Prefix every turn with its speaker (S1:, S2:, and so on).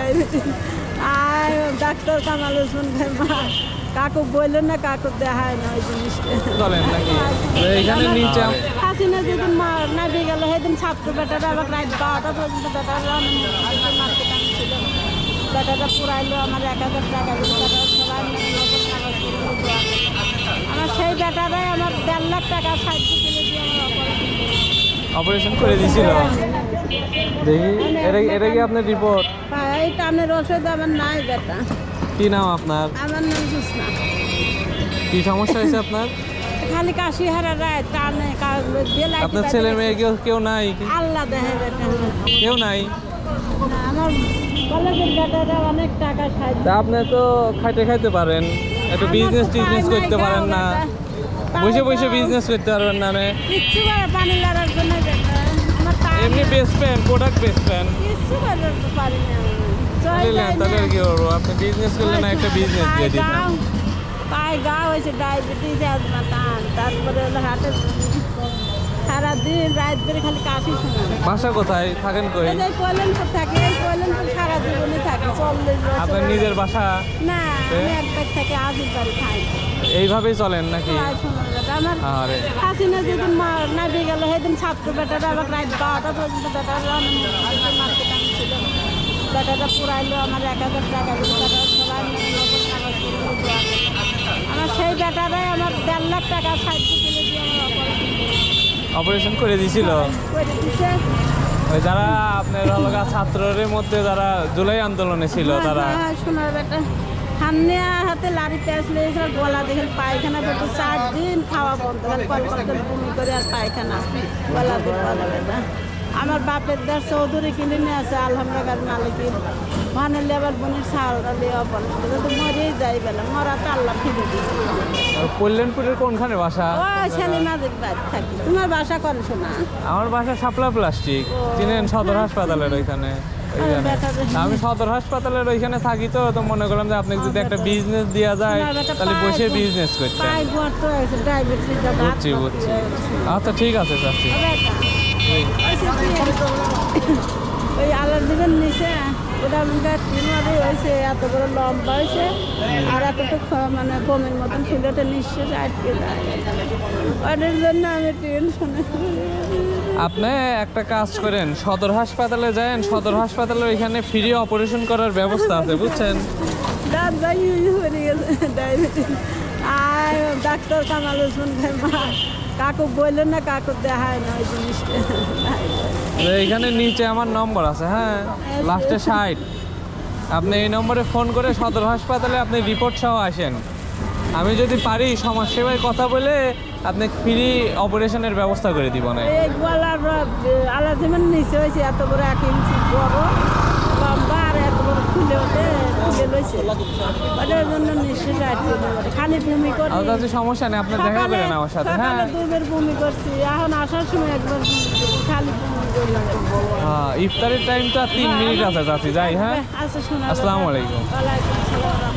S1: Diabetes আর doctor Kamal Hossain ভাই মা কাকু বললেন না, কাকু দেখায় না ওই জিনিসটা।
S2: চলেন নাকি এইখানে নিচে
S1: হাসিনা যেদিন না দিয়ে গেল সেদিন ছাত্র বেটাটা আবার রাত 12টা পর্যন্ত বেটারা মার্কেট ছিল, বেটাটা পুরাইলো আমার 1000 টাকা দিল, বেটারা সবাই নতুন কাগজ করলো। আমার সেই বেটারাই আমার 1.5 লাখ টাকা সাহায্য করে দিয়ে আমার
S2: অপারেশন করে দিয়েছিল। দেখি এটা কি আপনার রিপোর্ট?
S1: এই টানের ওষুধ আমার নাই বেটা।
S2: কি নাম আপনার?
S1: আমার নাম জুসনা।
S2: কি সমস্যা হয়েছে আপনার?
S1: খালি কাশি হারা রায় টানে
S2: আপনার ছেলে মেয়ে কেউ নাই?
S1: আল্লাহ দেহে বেটা
S2: কেউ নাই।
S1: না, আমার কলেজের বেটারা অনেক টাকা সাহায্য।
S2: তা আপনি তো খাইতে পারেন, একটু বিজনেস করতে পারেন না? বসে বসে বিজনেস করতে পারবেন না?
S1: কিচ্ছু করে পানি লড়ার জন্য বেটা আমার
S2: এমনি বেচবেন, প্রোডাক্ট বেচবেন,
S1: কিচ্ছু করতে পারি না।
S2: তাহলে আর কি করবো? আপনি বিজনেস করলে না একটা বিজনেস দিয়ে দিতাম।
S1: পায়ে গা হয়েছে ডায়াবেটিস, অ্যাজমা, টান, তারপরে হলো হার্টের সারাদিন রাত ধরে খালি কাশি শোনা।
S2: বাসা কোথায় থাকেন? কই?
S1: কল্যাণপুর থাকে, কল্যাণপুর সারা জীবনে থাকে 40 বছর।
S2: আপনার নিজের বাসা?
S1: না, আমি একবার থেকে আজির বাড়ি খাই।
S2: এইভাবেই চলেন নাকি?
S1: আমার
S2: আরে
S1: হাসিনা যেদিন না দিয়ে গেল সেদিন ছাত্র বেটাটা আবার রাত 12টা পর্যন্ত বেটারা মার্কেট ছিল, বেটাটা পুরাইলো আমার 1000 টাকা দিল, বেটারা সবাই নতুন কাগজ করলো। আমার সেই বেটারাই আমার 1.5 লাখ টাকা সাহায্য করে দিয়ে আমার
S2: অপারেশন করে দিয়েছিল।
S1: করে দিছে।
S2: ওই যারা আপনার হলো ছাত্রদের মধ্যে যারা জুলাই আন্দোলনে ছিল তারা।
S1: শোনার বেটা সামনে হাতে লাড়িতে আসলে এসব গলা দেখে পায়খানা করতে 4 দিন খাওয়া বন্ধ, বমি করে আর পায়খানা গলা দিয়ে বেটা। আমার বাপের দেশ চৌধুরী কিনে নিয়ে আছে আলহামরাগার মালিকের ওখানে লেবার বোনের চাউলটা লিয়ে অপারেশন তো মরেই যাই বেলা, মরা তো আল্লাহ ফিরে দিচ্ছে।
S2: কল্যাণপুরের কোনখানে বাসা?
S1: ও শালীনাদের বাড়ি থাকি। তোমার বাসা করে শোনা?
S2: আমার বাসা শাপলা প্লাস্টিক, চিনেন? সদর হাসপাতালের ওইখানে। আমি সদর হাসপাতালের ওইখানে থাকি, তো মনে করলাম যে আপনাকে যদি একটা বিজনেস দেওয়া যায় তাহলে বসে বিজনেস করতেন। বুঝছি। আচ্ছা ঠিক আছে চাচ্ছি।
S1: ওই আলার দিবেন নিচে ওটা আমাকে হয়েছে, এত বড় লম্বা হয়েছে আর এতটুকু মানে বমির মতন ছিলটা নিঃশ্বাস আটকে যায়, ওটার জন্য আমি টেনশনে।
S2: আপনি একটা কাজ করেন, সদর হাসপাতালে যান, সদর হাসপাতালে ওইখানে ফ্রি অপারেশন করার ব্যবস্থা আছে, বুঝছেন?
S1: দাঁত ভাই হয়ে গেছে ডায়াবেটিস আর ডাক্তার কামাল হোসেন ভাই মা কাকু বললেন না, কাকু দেখায় না ওই জিনিসটা।
S2: এইখানে নিচে আমার নম্বর আছে, হ্যাঁ, লাস্টে 60। আপনি এই নম্বরে ফোন করে সদর হাসপাতালে আপনি রিপোর্ট সহ আসেন। আমি যদি পারি সমাজসেবায় কথা বলে আপনি ফ্রি অপারেশনের ব্যবস্থা করে দিব না।
S1: এই গলার আলাদিমের নিচে হয়েছে এত বড় 1 ইঞ্চি বড় লম্বা আর এত বড় খুলে লইছে, ওটার জন্য নিঃশ্বাস আটকে যাবে, খালি বমি করে।
S2: আপনার সমস্যা নেই, আপনি দেখা করেন আমার সাথে। হ্যাঁ,
S1: 2 বমি করছি, এখন আসার সময় একবার খালি বমি করে।
S2: হ্যাঁ, ইফতারের টাইম তো 3 মিনিট আছে চাচি, যাই। হ্যাঁ,
S1: আচ্ছা শোনা।
S2: আসসালামু আলাইকুম।
S1: ওয়ালাইকুম আসসালাম।